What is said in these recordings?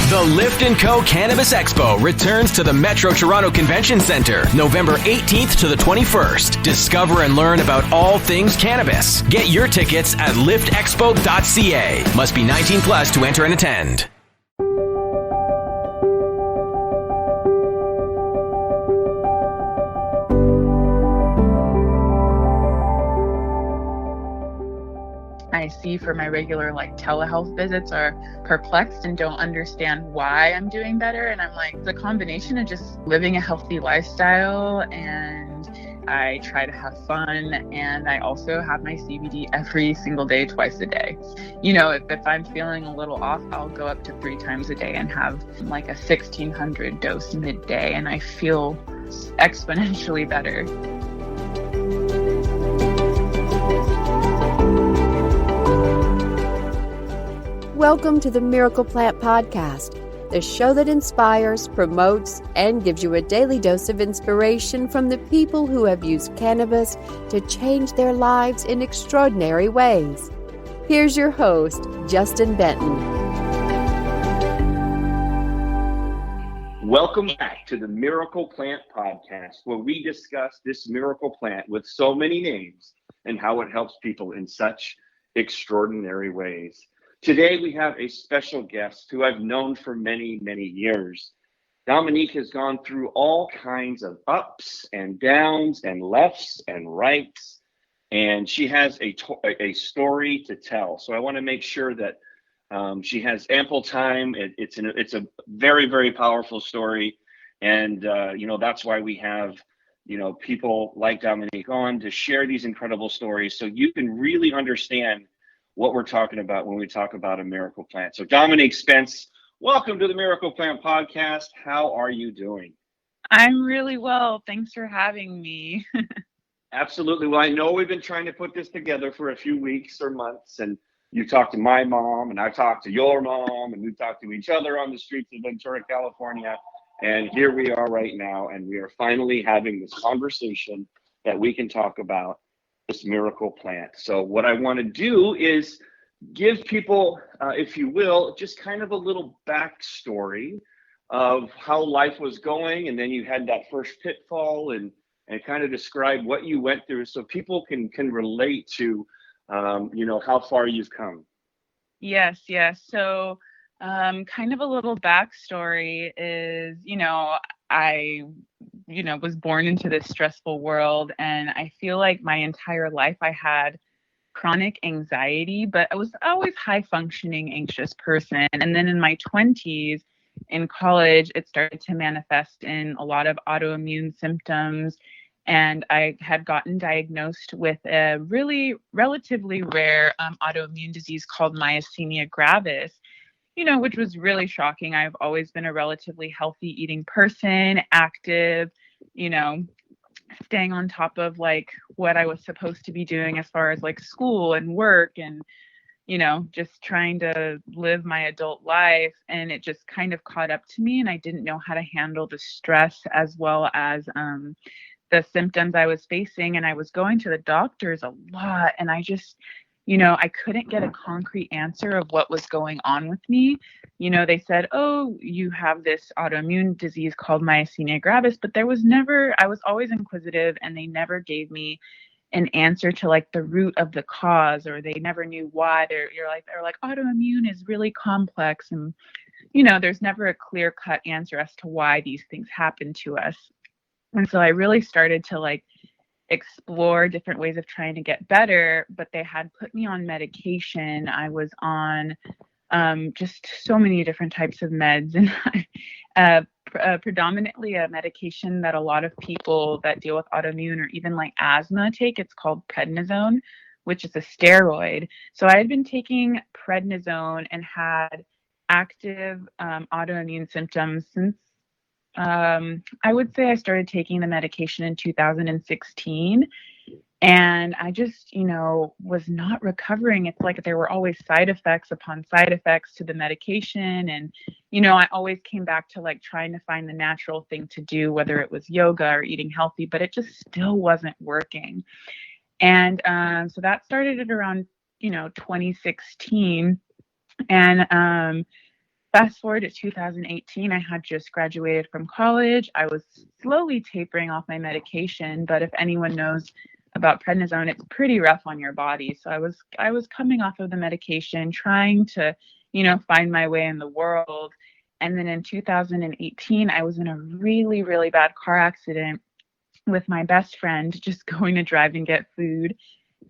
The Lift & Co. Cannabis Expo returns to the Metro Toronto Convention Centre, November 18th to the 21st. Discover and learn about all things cannabis. Get your tickets at liftexpo.ca. Must be 19 plus to enter and attend. I see for my regular telehealth visits are perplexed and don't understand why I'm doing better. And I'm like, the combination of just living a healthy lifestyle, and I try to have fun, and I also have my CBD every single day, twice a day. If I'm feeling a little off, I'll go up to 3 times a day and have a 1600 dose midday, and I feel exponentially better. Welcome to the Miracle Plant Podcast, the show that inspires, promotes, and gives you a daily dose of inspiration from the people who have used cannabis to change their lives in extraordinary ways. Here's your host, Justin Benton. Welcome back to the Miracle Plant Podcast, where we discuss this miracle plant with so many names and how it helps people in such extraordinary ways. Today, we have a special guest who I've known for many, many years. Dominique has gone through all kinds of ups and downs and lefts and rights, and she has a story to tell. So I want to make sure that she has ample time. It's a very, very powerful story, and that's why we have people like Dominique on to share these incredible stories, so you can really understand what we're talking about when we talk about a miracle plant. So Dominique Spence, welcome to the Miracle Plant Podcast. How are you doing? I'm really well. Thanks for having me. Absolutely. Well, I know we've been trying to put this together for a few weeks or months, and you talked to my mom, and I talked to your mom, and we talked to each other on the streets of Ventura, California, and here we are right now, and we are finally having this conversation that we can talk about this miracle plant. So what I want to do is give people, if you will, just kind of a little backstory of how life was going, and then you had that first pitfall, and kind of describe what you went through, so people can relate to, how far you've come. Yes. So, kind of a little backstory is, I was born into this stressful world, and I feel like my entire life I had chronic anxiety, but I was always high functioning anxious person. And then in my 20s in college, it started to manifest in a lot of autoimmune symptoms. And I had gotten diagnosed with a really relatively rare autoimmune disease called myasthenia-gravis, which was really shocking. I've always been a relatively healthy eating person, active, staying on top of what I was supposed to be doing as far as school and work and, just trying to live my adult life. And it just kind of caught up to me, and I didn't know how to handle the stress as well as the symptoms I was facing. And I was going to the doctors a lot, and I just, I couldn't get a concrete answer of what was going on with me. They said, oh, you have this autoimmune disease called myasthenia gravis, but I was always inquisitive, and they never gave me an answer to the root of the cause, or they never knew why. They're like, autoimmune is really complex. And, there's never a clear cut answer as to why these things happen to us. And so I really started to explore different ways of trying to get better, but they had put me on medication. I was on just so many different types of meds, and predominantly a medication that a lot of people that deal with autoimmune or even asthma take. It's called prednisone, which is a steroid. So I had been taking prednisone and had active autoimmune symptoms since I would say I started taking the medication in 2016, and I just, was not recovering. It's like there were always side effects upon side effects to the medication. And, I always came back to trying to find the natural thing to do, whether it was yoga or eating healthy, but it just still wasn't working. And so that started at around, 2016. And Fast forward to 2018, I had just graduated from college. I was slowly tapering off my medication, but if anyone knows about prednisone, it's pretty rough on your body. So I was coming off of the medication, trying to, find my way in the world. And then in 2018, I was in a really, really bad car accident with my best friend, just going to drive and get food,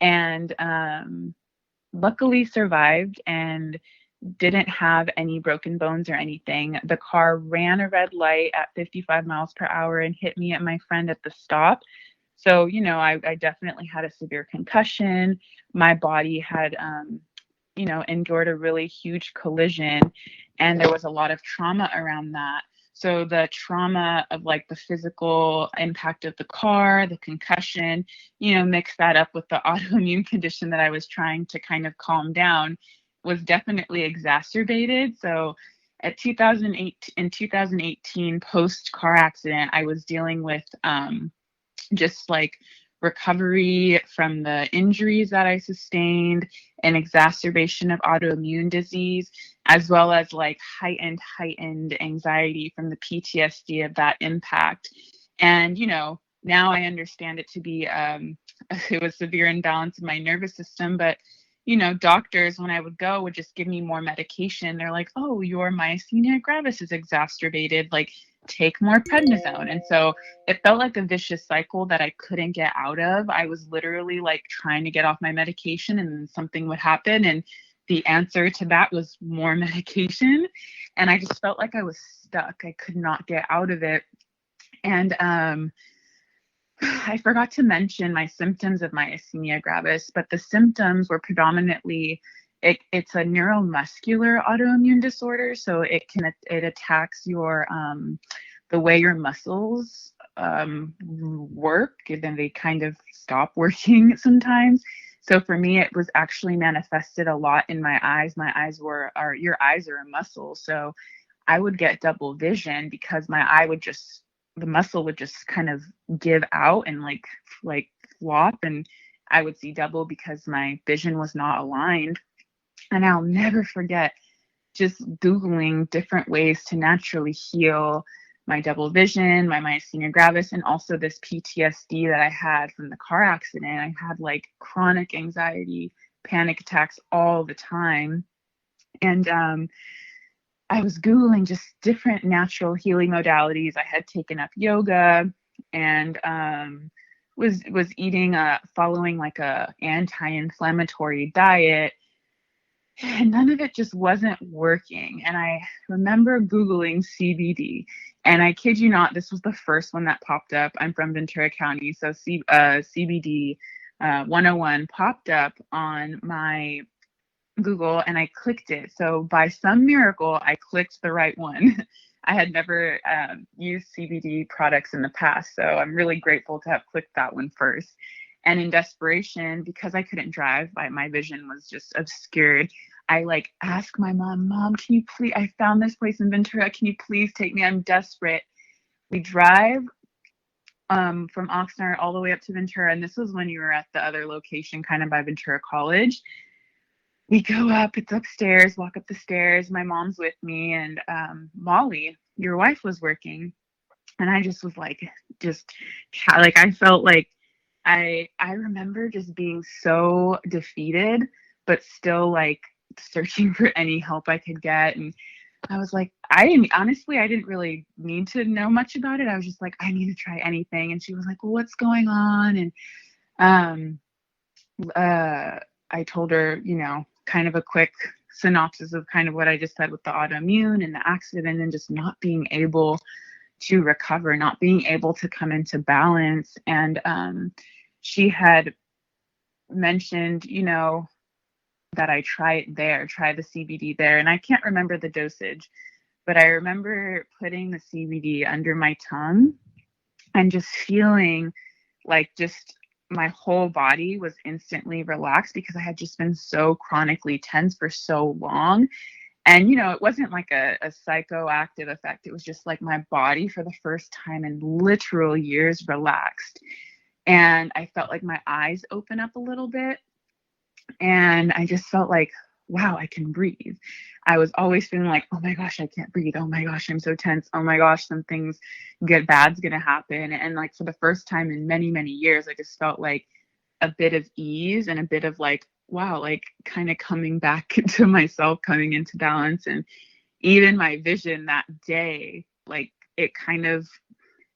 and luckily survived and didn't have any broken bones or anything. The car ran a red light at 55 miles per hour and hit me and my friend at the stop. So, I definitely had a severe concussion. My body had, endured a really huge collision, and there was a lot of trauma around that. So the trauma of like the physical impact of the car, the concussion, mix that up with the autoimmune condition that I was trying to kind of calm down, was definitely exacerbated. So in 2018, post car accident, I was dealing with just like recovery from the injuries that I sustained, an exacerbation of autoimmune disease, as well as like heightened anxiety from the PTSD of that impact. And, now I understand it to be, it was severe imbalance in my nervous system, but doctors, when I would go, would just give me more medication. They're like, oh, your myasthenia gravis is exacerbated. Like, take more prednisone. And so it felt like a vicious cycle that I couldn't get out of. I was literally like trying to get off my medication, and then something would happen. And the answer to that was more medication. And I just felt like I was stuck. I could not get out of it. And I forgot to mention my symptoms of myasthenia gravis, but the symptoms were predominantly, it's a neuromuscular autoimmune disorder. So it attacks your, the way your muscles work, and then they kind of stop working sometimes. So for me, it was actually manifested a lot in my eyes. My eyes your eyes are a muscle. So I would get double vision because the muscle would just kind of give out and like flop, and I would see double because my vision was not aligned. And I'll never forget just Googling different ways to naturally heal my double vision, my myasthenia gravis, and also this PTSD that I had from the car accident. I had like chronic anxiety, panic attacks all the time. And I was Googling just different natural healing modalities. I had taken up yoga and was eating, following like a anti-inflammatory diet. And none of it just wasn't working. And I remember Googling CBD. And I kid you not, this was the first one that popped up. I'm from Ventura County. So CBD 101 popped up on my Google, and I clicked it. So by some miracle, I clicked the right one. I had never used CBD products in the past, so I'm really grateful to have clicked that one first. And in desperation, because I couldn't drive, my vision was just obscured, I like asked my mom, can you please, I found this place in Ventura, can you please take me? I'm desperate. We drive from Oxnard all the way up to Ventura, and this was when you were at the other location, kind of by Ventura College. We go up, it's upstairs, walk up the stairs. My mom's with me, and Molly, your wife, was working. And I just was like, I felt like I remember just being so defeated, but still like searching for any help I could get. And I was like, I didn't really need to know much about it. I was just like, I need to try anything. And she was like, well, what's going on? And I told her, kind of a quick synopsis of kind of what I just said with the autoimmune and the accident, and just not being able to recover, not being able to come into balance. And she had mentioned, that I try the CBD there. And I can't remember the dosage, but I remember putting the CBD under my tongue and just feeling like just my whole body was instantly relaxed, because I had just been so chronically tense for so long. And, it wasn't like a psychoactive effect. It was just like my body for the first time in literal years relaxed. And I felt like my eyes open up a little bit. And I just felt like, wow, I can breathe. I was always feeling like, oh my gosh, I can't breathe. Oh my gosh, I'm so tense. Oh my gosh, something's bad's gonna happen. And like for the first time in many, many years, I just felt like a bit of ease and a bit of like, wow, like kind of coming back to myself, coming into balance. And even my vision that day, like it kind of,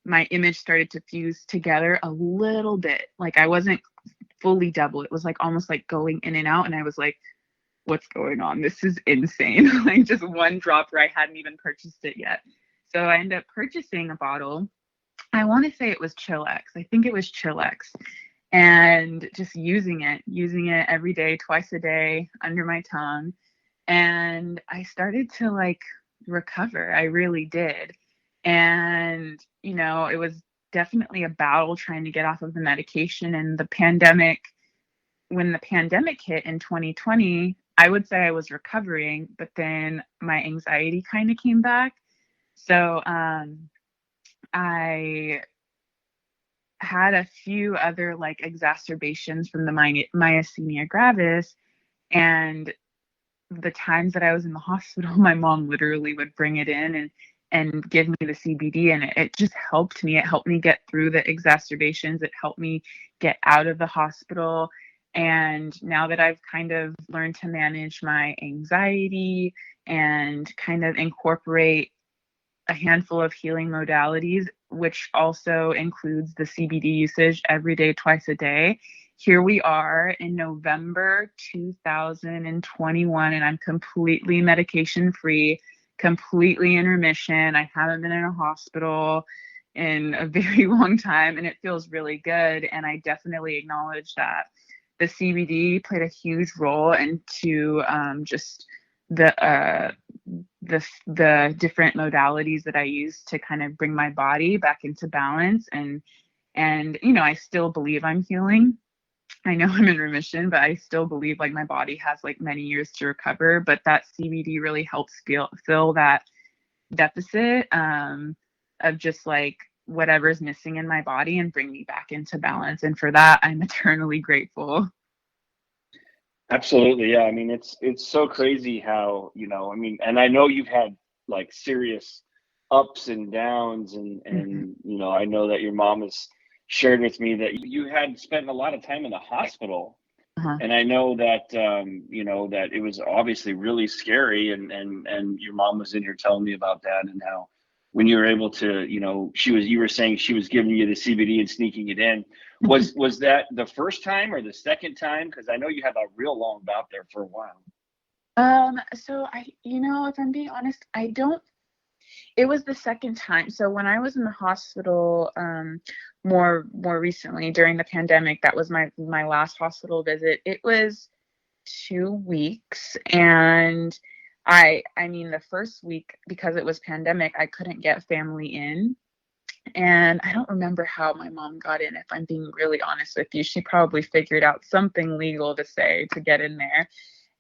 my image started to fuse together a little bit. Like I wasn't fully double. It was like almost like going in and out. And I was like, what's going on? This is insane. Like just one dropper. I hadn't even purchased it yet. So I ended up purchasing a bottle. I want to say it was Chillax. I think it was Chillax. And just using it every day, twice a day under my tongue. And I started to like recover. I really did. And, you know, it was definitely a battle trying to get off of the medication. And the pandemic, when the pandemic hit in 2020, I would say I was recovering, but then my anxiety kind of came back. So I had a few other like exacerbations from the myasthenia gravis. And the times that I was in the hospital, my mom literally would bring it in and give me the CBD, and it just helped me. It helped me get through the exacerbations. It helped me get out of the hospital. And now that I've kind of learned to manage my anxiety and kind of incorporate a handful of healing modalities, which also includes the CBD usage every day, twice a day, here we are in November 2021, and I'm completely medication free, completely in remission. I haven't been in a hospital in a very long time, and it feels really good. And I definitely acknowledge that the CBD played a huge role into just the different modalities that I use to kind of bring my body back into balance. And you know, I still believe I'm healing. I know I'm in remission, but I still believe like my body has like many years to recover. But that CBD really helps fill that deficit of just like whatever's missing in my body and bring me back into balance. And for that, I'm eternally grateful. Absolutely. Yeah. I mean, it's so crazy how, you know, I mean, and I know you've had like serious ups and downs and, you know, I know that your mom has shared with me that you had spent a lot of time in the hospital. And I know that, you know, that it was obviously really scary and your mom was in here telling me about that and how when you were able to, you know, you were saying she was giving you the CBD and sneaking it in. Was that the first time or the second time? Because I know you had a real long bout there for a while. So you know, if I'm being honest, it was the second time. So when I was in the hospital, more recently during the pandemic, that was my last hospital visit. It was 2 weeks, and I mean, the first week, because it was pandemic, I couldn't get family in. And I don't remember how my mom got in, if I'm being really honest with you. She probably figured out something legal to say to get in there.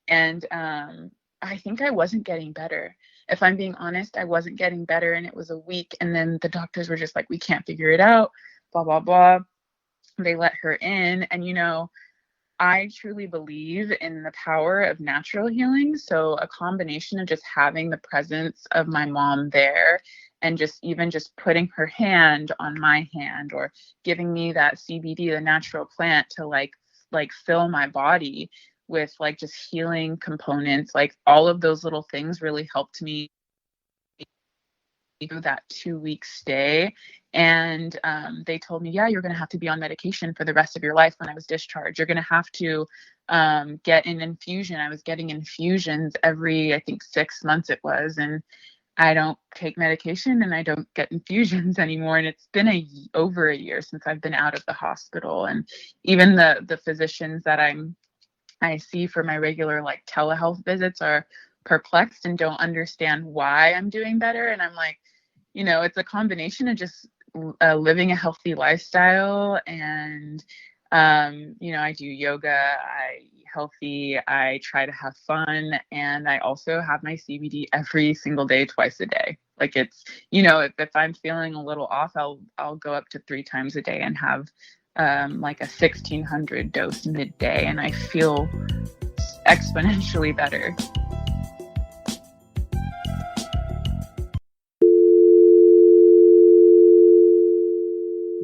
And I think I wasn't getting better. If I'm being honest, I wasn't getting better. And it was a week. And then the doctors were just like, we can't figure it out, blah, blah, blah. They let her in. And, you know, I truly believe in the power of natural healing. So a combination of just having the presence of my mom there and just putting her hand on my hand or giving me that CBD, the natural plant, to like fill my body with like just healing components, like all of those little things really helped me through that 2-week stay. And they told me, yeah, you're going to have to be on medication for the rest of your life. When I was discharged, you're going to have to get an infusion. I was getting infusions every, I think 6 months it was. And I don't take medication and I don't get infusions anymore. And it's been over a year since I've been out of the hospital. And even the physicians that I see for my regular like telehealth visits are perplexed and don't understand why I'm doing better. And I'm like, you know, it's a combination of just living a healthy lifestyle. And, you know, I do yoga, I eat healthy, I try to have fun. And I also have my CBD every single day, twice a day. Like it's, you know, if I'm feeling a little off, I'll go up to 3 times a day and have like a 1600 dose midday. And I feel exponentially better.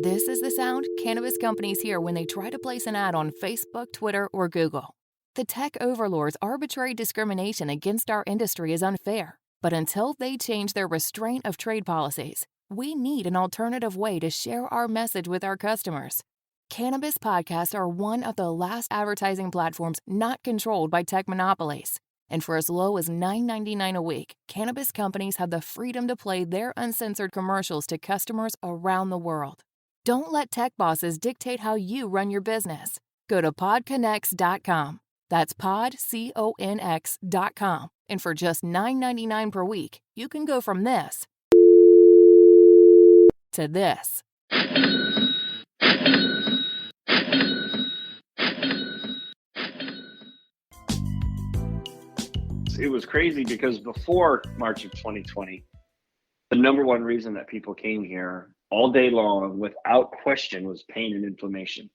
This is the sound cannabis companies hear when they try to place an ad on Facebook, Twitter, or Google. The tech overlords' arbitrary discrimination against our industry is unfair, but until they change their restraint of trade policies, we need an alternative way to share our message with our customers. Cannabis podcasts are one of the last advertising platforms not controlled by tech monopolies. And for as low as $9.99 a week, cannabis companies have the freedom to play their uncensored commercials to customers around the world. Don't let tech bosses dictate how you run your business. Go to PodConX.com. That's PodConX.com. And for just $9.99 per week, you can go from this to this. It was crazy because before March of 2020, the number one reason that people came here all day long without question was pain and inflammation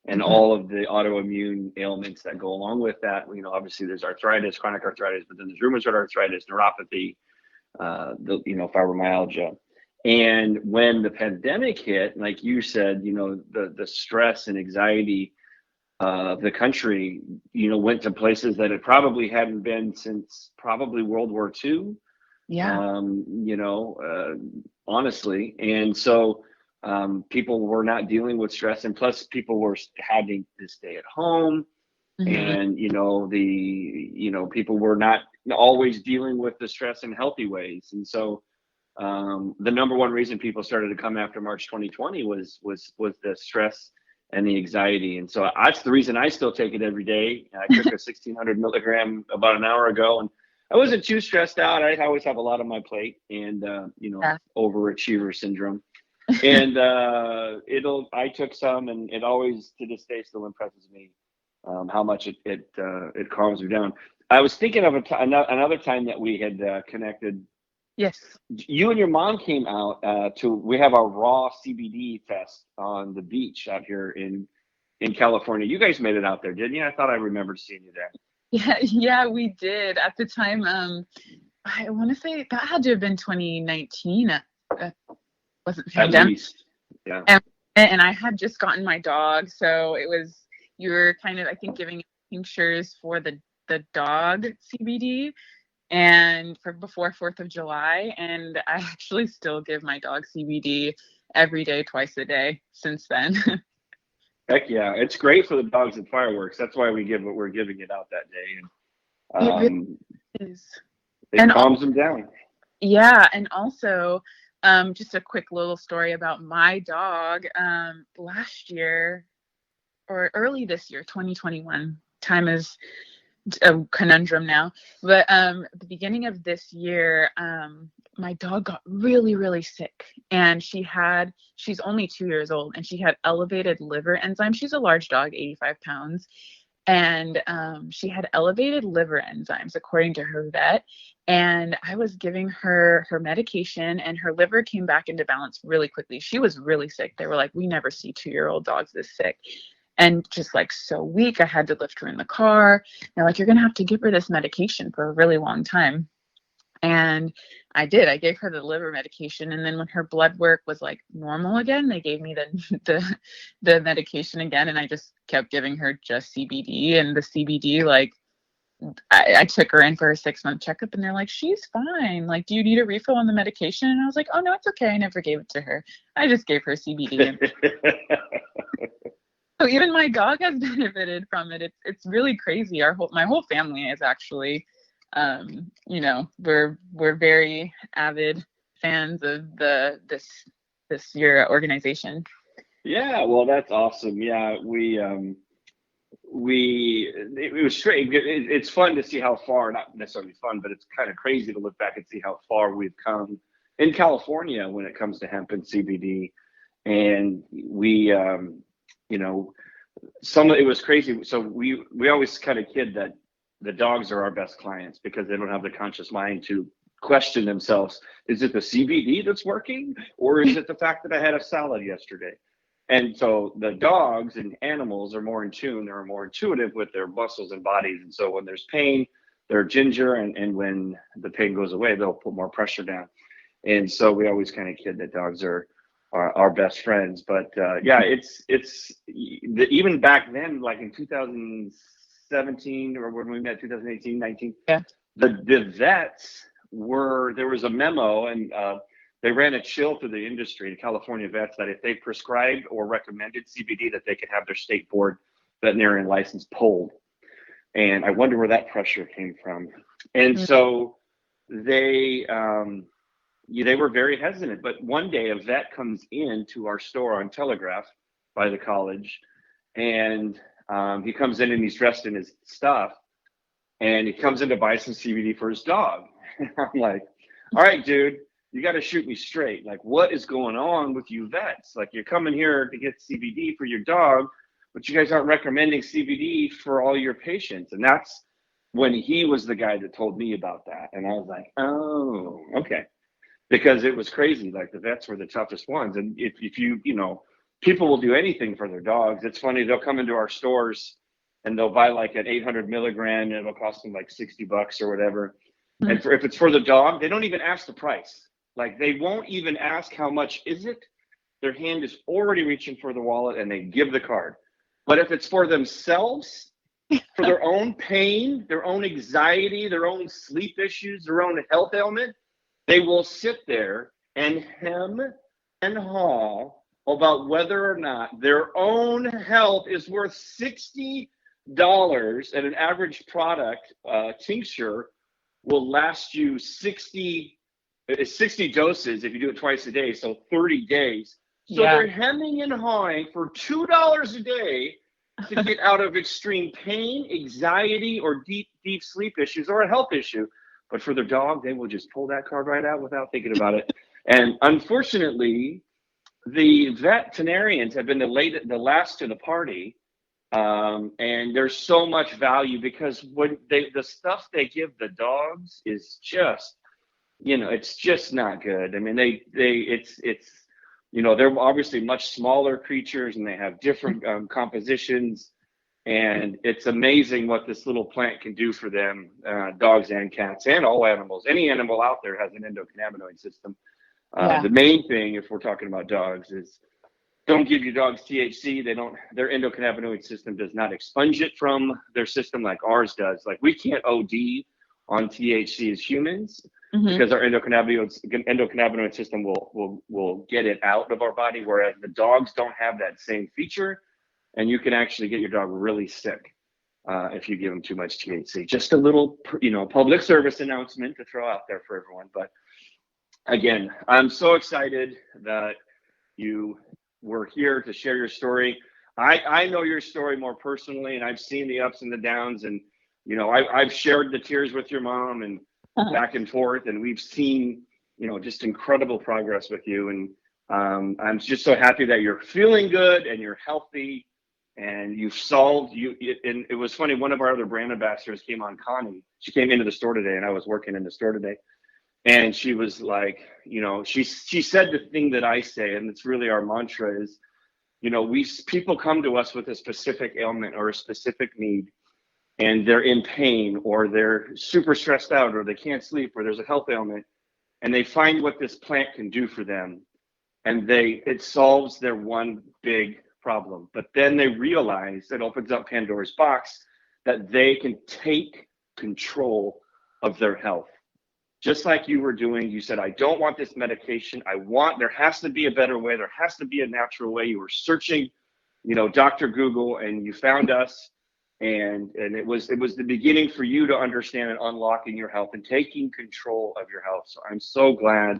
and all of the autoimmune ailments that go along with that. You know, obviously there's arthritis, chronic arthritis, but then there's rheumatoid arthritis, neuropathy, fibromyalgia. And when the pandemic hit, like you said, you know, the stress and anxiety of the country, you know, went to places that it probably hadn't been since probably World War II. Yeah. Honestly. And so people were not dealing with stress, and plus people were having to stay at home. And, people were not always dealing with the stress in healthy ways. And so the number one reason people started to come after March 2020 was the stress and the anxiety. And so that's the reason I still take it every day. I took a 1600 milligram about an hour ago, and I wasn't too stressed out. I always have a lot on my plate, and overachiever syndrome. And I took some, and it always to this day still impresses me how much it calms me down. I was thinking of another time that we had connected. Yes. You and your mom came out we have our raw CBD fest on the beach out here in California. You guys made it out there, didn't you? I thought I remembered seeing you there. Yeah, we did. At the time, I want to say that had to have been 2019. Wasn't pandemic. At least, yeah. And I had just gotten my dog, so you were kind of, I think, giving tinctures for the dog CBD. And before 4th of July, and I actually still give my dog CBD every day, twice a day since then. Heck yeah, it's great for the dogs and fireworks. That's why we're giving it out that day. And it really is. It calms them down. Yeah, and also just a quick little story about my dog. Last year or early this year, 2021, time is a conundrum now, but at the beginning of this year, my dog got really, really sick, and she's only 2 years old, and she had elevated liver enzymes. She's a large dog, 85 pounds, and she had elevated liver enzymes according to her vet. And I was giving her medication, and her liver came back into balance really quickly. She was really sick. They were like, we never see 2-year-old dogs this sick. And just like so weak, I had to lift her in the car. They're like, you're going to have to give her this medication for a really long time. And I did. I gave her the liver medication. And then when her blood work was like normal again, they gave me the medication again. And I just kept giving her just CBD. And the CBD, like, I took her in for a 6-month checkup, and they're like, she's fine. Like, do you need a refill on the medication? And I was like, oh, no, it's okay. I never gave it to her. I just gave her CBD. So even my dog has benefited from it. It's really crazy. My whole family is actually, we're very avid fans of this your organization. Yeah, well, that's awesome. Yeah, it was straight. It's fun to see how far, not necessarily fun, but it's kind of crazy to look back and see how far we've come in California when it comes to hemp and CBD. And it was crazy. So we always kind of kid that the dogs are our best clients because they don't have the conscious mind to question themselves. Is it the CBD that's working, or is it the fact that I had a salad yesterday? And so the dogs and animals are more in tune. They're more intuitive with their muscles and bodies. And so when there's pain, they're ginger. And when the pain goes away, they'll put more pressure down. And so we always kind of kid that dogs are our best friends. But yeah, even back then, like in 2017 or when we met, 2018, 19, Yeah. the vets there was a memo, and they ran a chill through the industry, the California vets, that if they prescribed or recommended CBD, that they could have their state board veterinarian license pulled. And I wonder where that pressure came from. And so they were very hesitant. But one day a vet comes into our store on Telegraph by the college, and he comes in and he's dressed in his stuff, and he comes in to buy some CBD for his dog. I'm like, all right, dude, you got to shoot me straight. Like, what is going on with you vets? Like, you're coming here to get CBD for your dog, but you guys aren't recommending CBD for all your patients. And that's when he was the guy that told me about that. And I was like, oh, okay. Because it was crazy. Like, the vets were the toughest ones. And if you people will do anything for their dogs. It's funny, they'll come into our stores and they'll buy like an 800 milligram, and it'll cost them like $60 or whatever. And if it's for the dog, they don't even ask the price. Like, they won't even ask how much is it. Their hand is already reaching for the wallet, and they give the card. But if it's for themselves, for their own pain, their own anxiety, their own sleep issues, their own health ailment, they will sit there and hem and haw about whether or not their own health is worth $60, and an average product, tincture, will last you 60 doses if you do it twice a day, so 30 days. So they're hemming and hawing for $2 a day to get out of extreme pain, anxiety, or deep sleep issues, or a health issue. But for their dog, they will just pull that card right out without thinking about it. And unfortunately, the veterinarians have been the last to the party. And there's so much value, because when the stuff they give the dogs is just, it's just not good. I mean, they're obviously much smaller creatures, and they have different compositions, and it's amazing what this little plant can do for them, dogs and cats and all animals. Any animal out there has an endocannabinoid system. The main thing, if we're talking about dogs, is don't give your dogs THC. Their endocannabinoid system does not expunge it from their system like ours does. Like, we can't OD on THC as humans, because our endocannabinoid system will get it out of our body, whereas the dogs don't have that same feature, and you can actually get your dog really sick if you give them too much THC. Just a little, public service announcement to throw out there for everyone. But again, I'm so excited that you were here to share your story. I know your story more personally, and I've seen the ups and the downs, and I've shared the tears with your mom and back and forth, and we've seen just incredible progress with you. And I'm just so happy that you're feeling good and you're healthy, and you've solved and it was funny, one of our other brand ambassadors came on, Connie. She came into the store today, and I was working in the store today. And she was like, she said the thing that I say, and it's really our mantra is, people come to us with a specific ailment or a specific need, and they're in pain, or they're super stressed out, or they can't sleep, or there's a health ailment, and they find what this plant can do for them, and it solves their one big problem. But then they realize it opens up Pandora's box, that they can take control of their health. Just like you were doing, you said, I don't want this medication. There has to be a better way. There has to be a natural way. You were searching, Dr. Google, and you found us. And it was the beginning for you to understand and unlocking your health and taking control of your health. So I'm so glad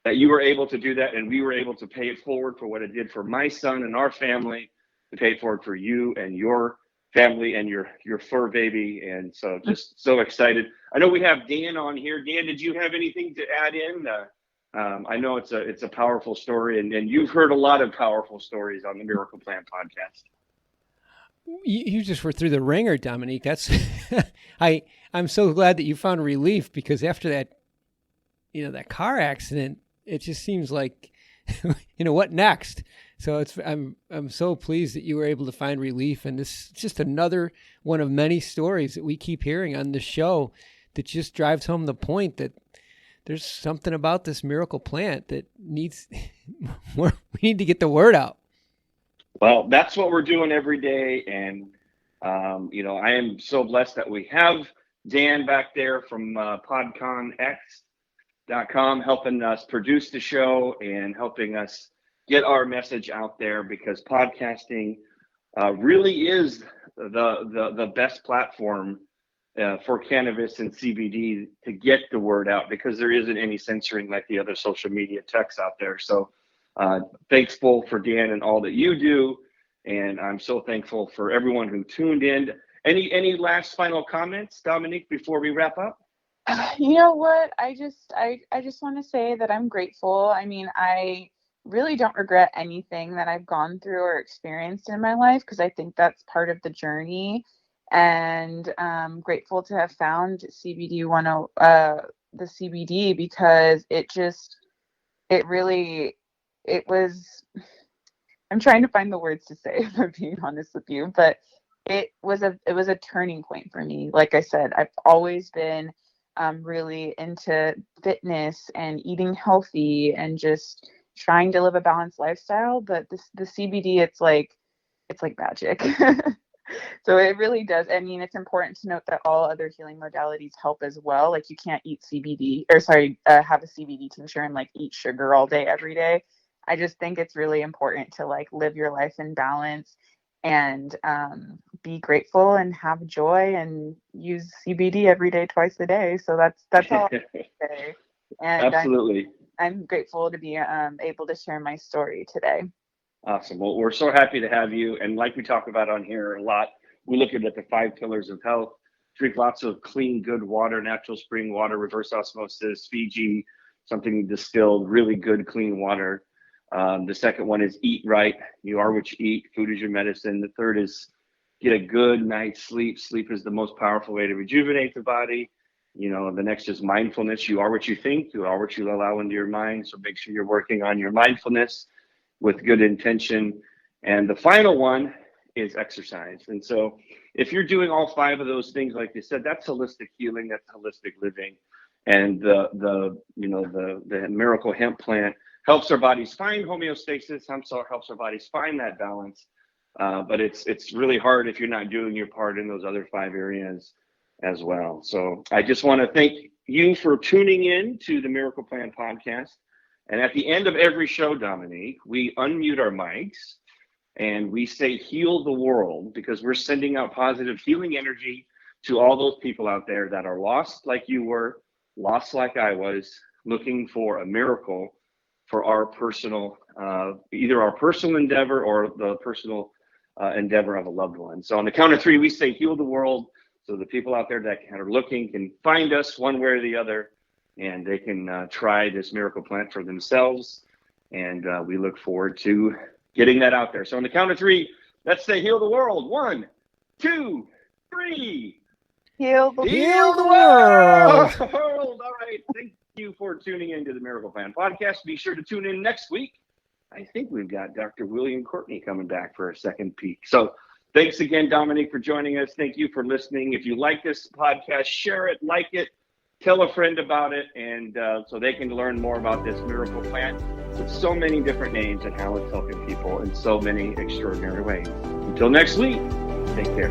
that you were able to do that, and we were able to pay it forward for what it did for my son and our family, to pay it forward for you and your family and your fur baby. And so just so excited. I know we have Dan on here. Dan, did you have anything to add in? I know it's a powerful story, and you've heard a lot of powerful stories on the Miracle Plant podcast. You just were through the ringer, Dominique. That's I'm so glad that you found relief, because after that, that car accident, it just seems like what next? So I'm so pleased that you were able to find relief, and this is just another one of many stories that we keep hearing on the show that just drives home the point that there's something about this miracle plant that needs more. We need to get the word out. Well, that's what we're doing every day, and I am so blessed that we have Dan back there from PodConX.com helping us produce the show and helping us get our message out there, because podcasting really is the best platform for cannabis and CBD to get the word out, because there isn't any censoring like the other social media techs out there. So thankful for Dan and all that you do, and I'm so thankful for everyone who tuned in. Any last final comments, Dominique, before we wrap up? You know what? I just want to say that I'm grateful. I mean, I really don't regret anything that I've gone through or experienced in my life, because I think that's part of the journey. And I'm grateful to have found the CBD, because it was, I'm trying to find the words to say, if I'm being honest with you, but it was a turning point for me. Like I said, I've always been really into fitness and eating healthy and just trying to live a balanced lifestyle. But the CBD, it's like magic. So it really does. I mean, it's important to note that all other healing modalities help as well. Like, you can't eat have a CBD tincture and like eat sugar all day, every day. I just think it's really important to like live your life in balance and be grateful and have joy and use CBD every day, twice a day. So that's all I can say. And Absolutely. I'm grateful to be able to share my story today. Awesome. Well, we're so happy to have you. And like we talk about on here a lot, we look at the 5 pillars of health. Drink lots of clean, good water, natural spring water, reverse osmosis, Fiji, something distilled, really good, clean water. The second one is eat right. You are what you eat. Food is your medicine. The third is get a good night's sleep. Sleep is the most powerful way to rejuvenate the body. The next is mindfulness. You are what you think. You are what you allow into your mind. So make sure you're working on your mindfulness with good intention. And the final one is exercise. And so if you're doing all 5 of those things, like you said, that's holistic healing, that's holistic living. And the miracle hemp plant helps our bodies find homeostasis, helps our bodies find that balance. But it's really hard if you're not doing your part in those other 5 areas as well. So I just want to thank you for tuning in to the Miracle Plant podcast. And at the end of every show, Dominique, we unmute our mics and we say, heal the world, because we're sending out positive healing energy to all those people out there that are lost like you were, lost like I was, looking for a miracle for our personal, either our personal endeavor or the personal endeavor of a loved one. So on the count of 3, we say, heal the world. So the people out there that are looking can find us one way or the other, and they can try this miracle plant for themselves. And we look forward to getting that out there. So on the count of 3, let's say heal the world. 1, 2, 3. Heal the world. All right. Thank you for tuning into the Miracle Plant podcast. Be sure to tune in next week. I think we've got Dr. William Courtney coming back for a second peek. So thanks again, Dominique, for joining us. Thank you for listening. If you like this podcast, share it, like it, tell a friend about it, and so they can learn more about this miracle plant with so many different names and how it's helping people in so many extraordinary ways. Until next week, take care.